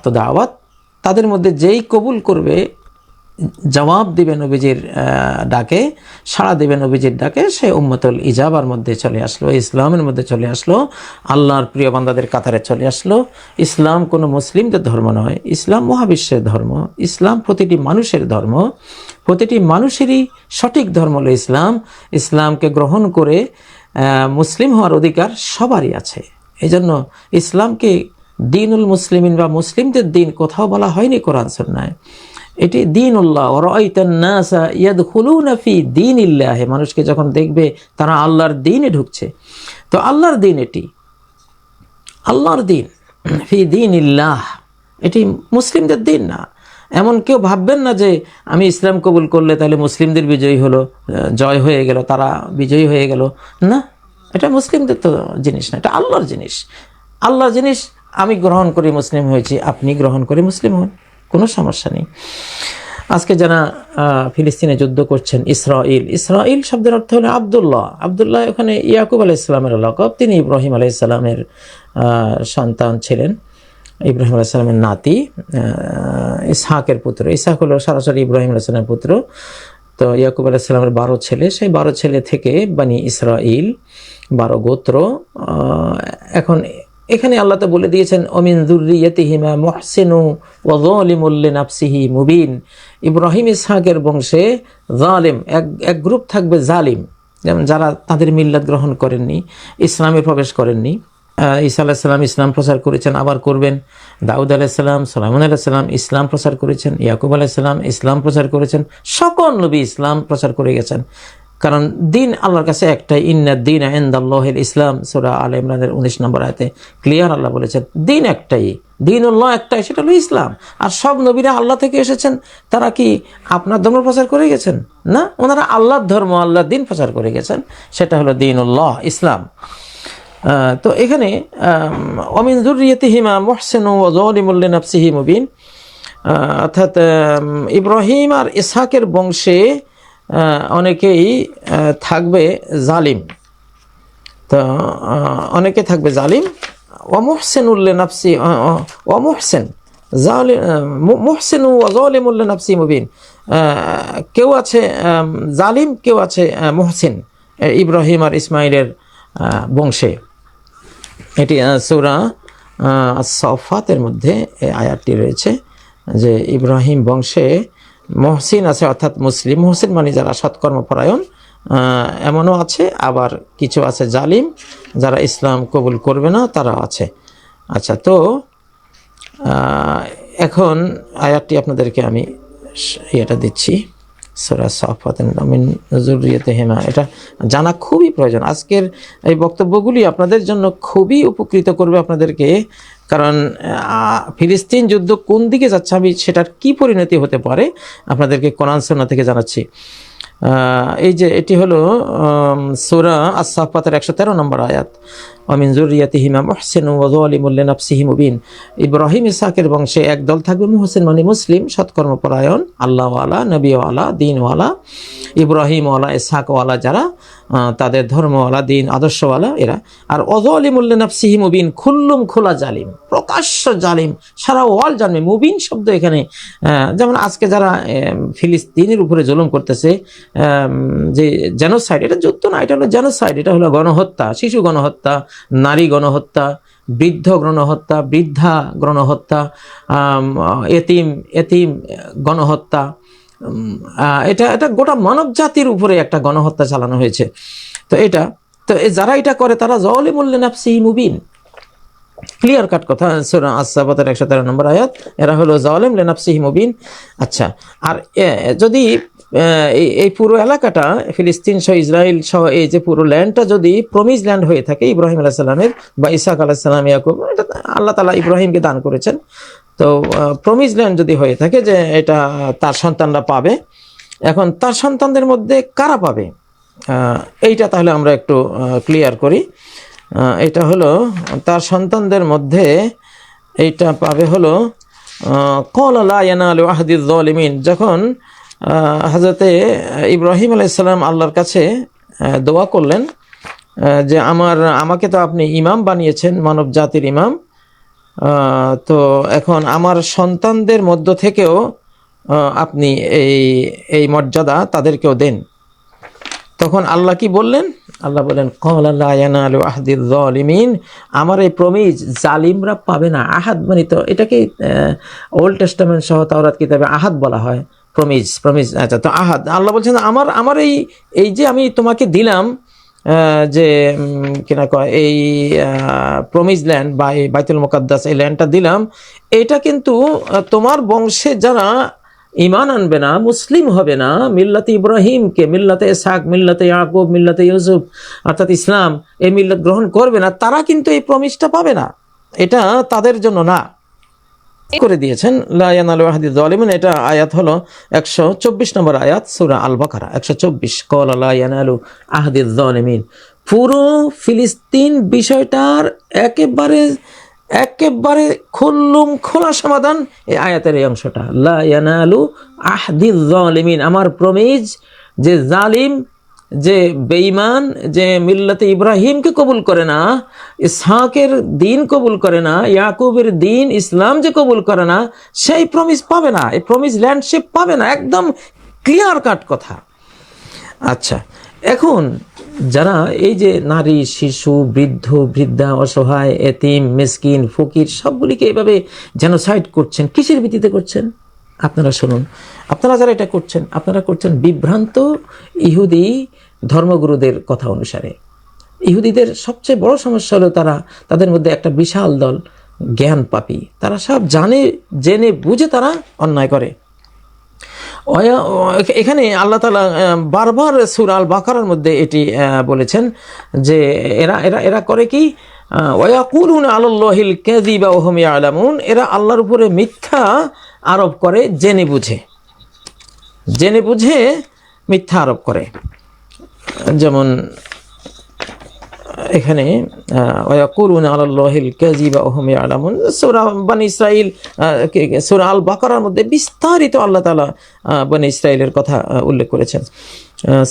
তো দাওয়াত তাদের মধ্যে যেই কবুল করবে, জবাব দিবে নবীজির ডাকে, সাড়া দেবে নবীজির ডাকে, সে উম্মতুল ইজাবার মধ্যে চলে আসলো, ইসলামের মধ্যে চলে আসলো, আল্লাহর প্রিয় বান্দাদের কাতারে চলে আসলো। ইসলাম কোনো মুসলিমদের ধর্ম নয়, ইসলাম মহাবিশ্বের ধর্ম, ইসলাম প্রতিটি মানুষের ধর্ম, প্রতিটি মানুষেরই সঠিক ধর্ম হলো ইসলাম। ইসলামকে গ্রহণ করে মুসলিম হওয়ার অধিকার সবারই আছে। এই জন্য ইসলামকে দিনুল মুসলিমিন বা মুসলিমদের দিন কোথাও বলা হয়নি কোরআন সুন্নাহয়। এটি দীনুল্লাহ, ওয়ারাআইতান নাসা ইয়াদখুলুনা ফি দীনিল্লাহ, মানুষকে যখন দেখবে তারা আল্লাহর দ্বীনে ঢুকছে। তো আল্লাহর দ্বীন, এটি আল্লাহর দ্বীন, ফি দীনিল্লাহ, এটি মুসলিমদের দ্বীন না। এমন কেউ ভাববেন না যে আমি ইসলাম কবুল করলে তাহলে মুসলিমদের বিজয়ী হলো, জয় হয়ে গেল, তারা বিজয়ী হয়ে গেল। না, এটা মুসলিমদের তো জিনিস না, এটা আল্লাহর জিনিস। আল্লাহর জিনিস আমি গ্রহণ করি, মুসলিম হয়েছি, আপনি গ্রহণ করে মুসলিম হন, কোনো সমস্যা নেই। আজকে যারা ফিলিস্তিনে যুদ্ধ করছেন, ইসরাইল শব্দের অর্থ হলো আবদুল্লাহ। আবদুল্লাহ ওখানে ইয়াকুব আলাইহিস সালামের লকব। তিনি ইব্রাহিম আলাইহিস সালামের সন্তান ছিলেন, ইব্রাহিম আলাইহিস সালামের নাতি, ইসহাকের পুত্র। ইসহাক হলো সরাসরি ইব্রাহিম আলাইহিস সালামের পুত্র। তো ইয়াকুব আলাইহিস সালামের 12 ছেলে, সেই 12 ছেলে থেকে বানি ইসরাইল 12 গোত্র। এখন এখানে আল্লাহ তো বলে দিয়েছেন ওমিন যুররিয়াতিহিমা মুহসিনু ওয়া যালিমুল লিনাফসিহি মুবিন। ইব্রাহিম ইসহাকের বংশে জালিম, এক গ্রুপ থাকবে জালিম, যেমন যারা তাদের মিল্লাত গ্রহণ করেননি, ইসলামে প্রবেশ করেননি। ঈসা আলাইহিস সালাম ইসলাম প্রচার করেছেন, আবার করবেন। দাউদ আলাইহিস সালাম, সুলাইমান আলাইহিস সালাম ইসলাম প্রচার করেছেন, ইয়াকুব আলাইহিস সালাম ইসলাম প্রচার করেছেন, সকল নবী ইসলাম প্রচার করে গেছেন। কারণ দিন আল্লাহর কাছে একটাই, ইন্নাদ দীনা ইনদাল্লাহিল ইসলাম। সূরা আলে ইমরানের 19 নম্বর আয়াতে ক্লিয়ার আল্লাহ বলেছেন দিন একটাই, দীনুল্লাহ একটাই, সেটা হলো ইসলাম। আর সব নবীরা আল্লাহ থেকে এসেছেন, তারা কি আপনার ধর্ম প্রচার করে গেছেন? না, ওনারা আল্লাহর ধর্ম, আল্লাহর দিন প্রচার করে গেছেন, সেটা হলো দীনুল্লাহ, ইসলাম। তো এখানে ওমিন যুররিয়াতিহিমা মুহসিনু ওয়া যালিমুল লিনাফসিহি মুবিন, অর্থাৎ ইব্রাহিম আর ইসহাকের বংশে অনেকেই থাকবে জালিম। তো অনেকে থাকবে জালিম। ওয়া মুহসিনুল লিনাফসি ওয়া মুহসিন জালিম, মুহসিনু ওয়া যালিমুল লিনাফসি মুবিন। কেউ আছে জালিম, কেউ আছে মুহসিন, ইব্রাহিম আর ইসমাইলের বংশে। এটি সূরা আস-সাফফাতের মধ্যে এই আয়াতটি রয়েছে যে ইব্রাহিম বংশে মুহসিন আছে, অর্থাৎ মুসলিম। মুহসিন মানে যারা সৎকর্মপরায়ণ, এমনও আছে, আবার কিছু আছে জালিম, যারা ইসলাম কবুল করবে না, তারা আছে। আচ্ছা, তো এখন আয়াতটি আপনাদেরকে আমি এটা দিচ্ছি, সূরা সাফফাতের মিন যুররিয়াতিহিমা। এটা জানা খুবই প্রয়োজন। আজকের এই বক্তব্যগুলি আপনাদের জন্য খুবই উপকৃত করবে আপনাদেরকে। কারণ ফিলিস্তিন যুদ্ধ কোন দিকে যাচ্ছে, আমি সেটার কি পরিণতি হতে পারে আপনাদেরকে কোরআন সুন্নাহ থেকে জানাচ্ছি। এই যে এটি হলো সূরা আস-সাফফাতের 113 নম্বর আয়াত, ওমিন যুররিয়াতিহিমা মুহসিনু ওয়া যালিমুল লিনাফসিহি মুবিন। ইব্রাহিম ইসহাকের বংশে এক দল থাকবে মুহসিন মানে মুসলিম, সৎকর্মপরায়ণ, আল্লাহওয়ালা, নবীওয়ালা, দিনওয়ালা, ইব্রাহিমওয়ালা, ইসহাকওয়ালা, যারা তাদের ধর্মওয়ালা, দিন আদর্শওয়ালা এরা। আর ওয়া যালিমুল লিনাফসিহি মুবিন, খুল্লুম খোলা জালিম, প্রকাশ্য জালিম, সারা ওয়াল জালিম। মুবিন শব্দ এখানে যেমন আজকে যারা ফিলিস্তিনের উপরে জুলুম করতেছে, যে জেনোসাইড, এটা যুদ্ধ না, এটা হলো জেনোসাইড, এটা হলো গণহত্যা, শিশু গণহত্যা, নারী গণহত্যা, বৃদ্ধ গণহত্যা, বৃদ্ধা গণহত্যা, এতিম গণহত্যা। এটা গোটা মানব জাতির উপরে একটা গণহত্যা চালানো হয়েছে। তো যারা এটা করে তারা যালিমুল লিনাফসিহি মুবিন, ক্লিয়ার কাট কথা, সূরা আস-সাফফাতের 113 নম্বর আয়াত, এরা হলো যালিম লিনাফসিহি মুবিন। আচ্ছা, আর যদি এই পুরো এলাকাটা ফিলিস্তিন সহ ইসরায়েল সহ এই যে পুরো ল্যান্ডটা যদি প্রমিস ল্যান্ড হয়ে থাকে ইব্রাহিম আলাইহিস সালামের বা ইসহাক আলাইহিস সালাম, ইয়াকুব, এটা আল্লাহ তাআলা ইব্রাহিমকে দান করেছেন। তো প্রমিস ল্যান্ড যদি হয়ে থাকে যে এটা তার সন্তানরা পাবে, এখন তার সন্তানদের মধ্যে কারা পাবে এইটা তাহলে আমরা একটু ক্লিয়ার করি। এটা হলো তার সন্তানদের মধ্যে এইটা পাবে হলো ক্বালা লা ইয়ানালু আহদিয যালিমিন। যখন হযরতে ইব্রাহিম আলাইহিস সালাম আল্লাহর কাছে দোয়া করলেন যে আমাকে তো আপনি ইমাম বানিয়েছেন, মানব জাতির ইমাম, তো এখন আমার সন্তানদের মধ্য থেকেও আপনি এই এই মর্যাদা তাদেরকেও দেন। তখন আল্লাহ কি বললেন? আল্লাহ বললেন ক্বালা লা ইয়ানালু আহদিয যালিমিন, আমার এই প্রমিজ জালিমরা পাবে না। আহাদ মানে তো এটাকে ওল্ড টেস্টামেন্ট সহ তাওরাত কিতাবে আহাদ বলা হয়। প্রমিজ প্রমিজ, আচ্ছা, তো আহাদ আল্লাহ বলছেন আমার আমার এই এই যে আমি তোমাকে দিলাম যে কিনা কয় এই প্রমিজ ল্যান্ড বা এই বাইতুল মুকাদ্দাস এই ল্যান্ডটা দিলাম, এটা কিন্তু তোমার বংশে যারা ঈমান আনবে না, মুসলিম হবে না, মিল্লাতে ইব্রাহিমকে, মিল্লাতে ইসহাক, মিল্লাতে ইয়াকুব, মিল্লাতে ইউসুফ অর্থাৎ ইসলাম এই মিল্লাত গ্রহণ করবে না, তারা কিন্তু এই প্রমিসটা পাবে না। এটা তাদের জন্য না করে দিয়েছেন। লা ইয়ানালু আহদিয যালিমিন, এটা আয়াত হলো 124 নম্বর আয়াত সূরা আল বাকারা 124। ক্বালা লা ইয়ানালু আহদিয যালিমিন। পুরো ফিলিস্তিন বিষয়টার একেবারে একেবারে খুল্লুম খোলা সমাধান এই আয়াতের এই অংশটা। লা ইয়ানালু আহদিয যালিমিন, আমার প্রমিজ যে জালিম, যে বেঈমান, যে মিল্লাতে ইব্রাহিমকে কবুল করে না, ইসহাকের দিন কবুল করে না, ইয়াকুবের দিন ইসলাম যে কবুল করে না, সেই প্রমিস পাবে না, এই প্রমিস ল্যান্ডশিপ পাবে না। একদম ক্লিয়ার কাট কথা। আচ্ছা, এখন যারা এই যে নারী, শিশু, বৃদ্ধ, বৃদ্ধা, অসহায়, এতিম, মিসকিন, ফকির সবগুলিকে এইভাবে জেনোসাইড করছেন, কিসের ভিত্তিতে করছেন? আপনারা শুনুন। আপনারা যারা এটা করছেন, আপনারা করছেন বিভ্রান্ত ইহুদি ধর্মগুরুদের কথা অনুসারে। ইহুদিদের সবচেয়ে বড় সমস্যা হলো তাদের মধ্যে একটা বিশাল দল জ্ঞান পাপী, তারা সব জেনে বুঝে তারা অন্যায় করে। এখানে আল্লাহ তাআলা বারবার সূরা আল বাকারার মধ্যে এটি বলেছেন যে এরা এরা এরা করে কি, ওয়ায়াকুলুনা আলাল্লাহিল কাযিবা ওয়া হুম ইয়ালামুন, এরা আল্লাহর উপরে মিথ্যা আরোপ করে জেনে বুঝে মিথ্যা আরোপ করে। যেমন এখানে ওয়ায়াকুলুনা আলাল্লাহিল কাযিবা ওয়া হুম ইয়ালামুন, সূরা বনী ইসরাইল, সূরা আল বাকারার মধ্যে বিস্তারিত আল্লাহ তাআলা বনী ইসরাইলের কথা উল্লেখ করেছেন।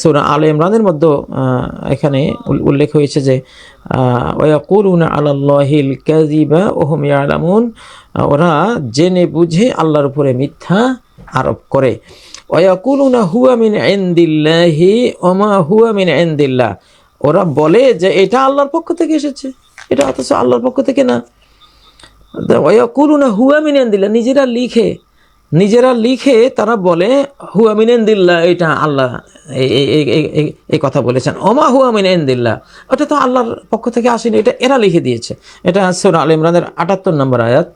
সূরা আলে ইমরানের মধ্যে এখানে উল্লেখ হয়েছে যে ওয়ায়াকুলুনা আলাল্লাহিল কাযিবা ওয়া হুম ইয়ালামুন, ওরা জেনে বুঝে আল্লাহর উপরে মিথ্যা আরোপ করে। ওয়ায়াকুলুনা হুয়া মিন ইনদিল্লাহি ওয়া মা হুয়া মিন ইনদিল্লাহ, ওরা বলে যে এটা আল্লাহর পক্ষ থেকে এসেছে, এটা অথচ আল্লাহর পক্ষ থেকে না। ওয়ায়াকুলুনা হুয়া মিন ইনদিল্লাহ, নিজেরা লিখে তারা বলে হুয়া মিন ইনদিল্লাহ, এটা আল্লাহ এই কথা বলেছেন। ওমা হুয়া মিন ইনদিল্লাহ, ওটা তো আল্লাহর পক্ষ থেকে আসেনি, এটা এরা লিখে দিয়েছে। এটা সূরা আল ইমরানের 78 নম্বর আয়াত।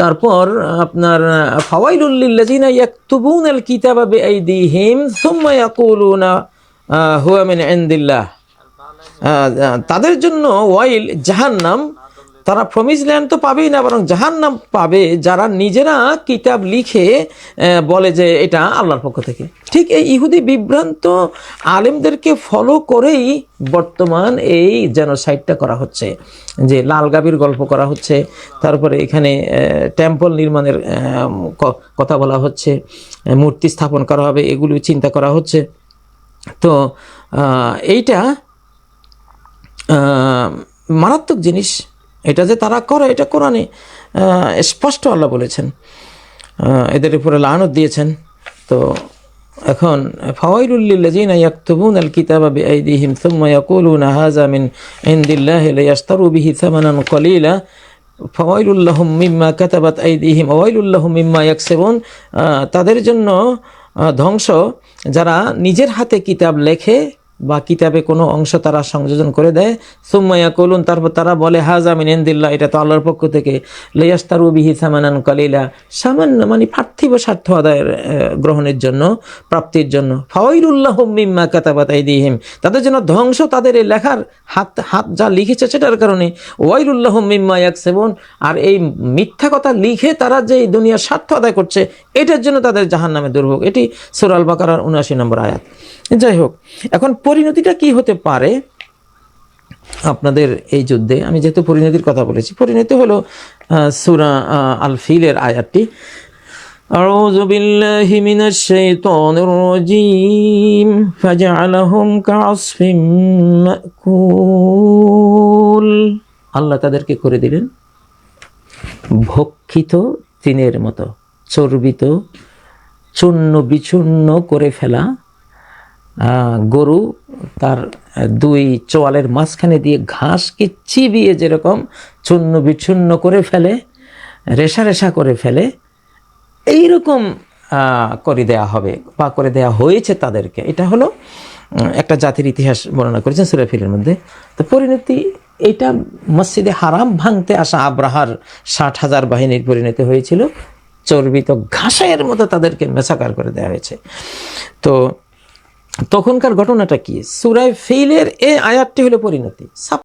তারপর আপনার ফাওয়াইলুল লিল্লাযিনা ইয়াকতুবুনাল কিতাবা বিআইদিহিম সুম্মা ইয়াকুলুনা হুয়া মিন ইনদিল্লাহ, তাদের জন্য ওয়াইল, জাহান্নাম, তারা প্রমিস ল্যান্ড তো পাবেই না, বরং জাহান্নাম পাবে যারা নিজেরা কিতাব লিখে বলে যে এটা আল্লাহর পক্ষ থেকে। ঠিক এই ইহুদি বিভ্রান্ত আলেমদেরকে ফলো করেই বর্তমান এই জেনোসাইডটা করা হচ্ছে, যে লাল গাভীর গল্প করা হচ্ছে, তারপরে এখানে টেম্পল নির্মাণের কথা বলা হচ্ছে, মূর্তি স্থাপন করা হবে, এগুলি চিন্তা করা হচ্ছে। তো এইটা মারাত্মক জিনিস। এটা যে তারা করে, এটা কোরআনে স্পষ্ট আল্লাহ বলেছেন, এদের উপরে লানত দিয়েছেন। তো এখন ফাওয়াইলুল লিল্লাযিনা ইয়াকতুবুনাল কিতাবা বিআইদিহিম সুম্মা ইয়াকুলুনা হাযা মিন ইনদিল্লাহি লিয়াশতারু বিহি থামানান কলিলা ফাওয়াইলুল লাহুম মিম্মা কাতাবাত আইদিহিম ওয়া ওয়াইলুল লাহুম মিম্মা ইয়াকসিবুন, তাদের জন্য ধ্বংস যারা নিজের হাতে কিতাব লেখে বা কিতাবে কোনো অংশ তারা সংযোজন করে দেয়। সুম্মা ইয়াকুলুন, তারপর তারা বলে হাযা মিন ইনদিল্লাহ, এটা তো আল্লাহর পক্ষ থেকে। লিয়াশতারু বিহি থামানান কলিলা, সামান্য মানে পার্থিব স্বার্থ আদায়ের গ্রহণের জন্য, প্রাপ্তির জন্য। ফাওয়াইলুল লাহুম মিম্মা কাতাবাত আইদিহিম, তাদের জন্য ধ্বংস তাদের এই লেখার হাত যা লিখেছে সেটার কারণে। ওয়াইলুল লাহুম মিম্মা ইয়াকসিবুন, আর এই মিথ্যা কথা লিখে তারা যে দুনিয়ার স্বার্থ আদায় করছে এটার জন্য তাদের জাহান্নামে দুর্ভোগ। এটি সূরা আল বাকারার 79 নম্বর আয়াত। যাই হোক, এখন পরিণতিটা কি হতে পারে আপনাদের এই যুদ্ধে? আমি যেহেতু পরিণতির কথা বলেছি, পরিণতি হলো সূরা আল ফিলের আয়াতটি, আউযু বিল্লাহি মিনাশ শাইতানির রাজীম ফাজআলাহুম কাআসফিম মাকুল, আল্লাহ তাদেরকে করে দিলেন ভক্ষিত তৃণের মতো, চর্বিত, চূর্ণ বিচূর্ণ করে ফেলা গরু তার দুই চোয়ালের মাঝখানে দিয়ে ঘাসকে চিবিয়ে যেরকম চূর্ণ বিচূর্ণ করে ফেলে, রেশা রেশা করে ফেলে, এইরকম করে দেয়া হবে বা করে দেয়া হয়েছে তাদেরকে। এটা হলো একটা জাতির ইতিহাস বর্ণনা করেছেন সূরা ফিলের মধ্যে। তো পরিণতি এটা মসজিদে হারাম ভাঙতে আসা আব্রাহার 60,000 বাহিনীর পরিণতি হয়েছিল চর্বিত ঘাসের মতো তাদেরকে মেসাকার করে দেওয়া হয়েছে। তো তখনকার ঘটনাটা কি? সূরা ফিলের এই আয়াতটি হলো পরিণতি।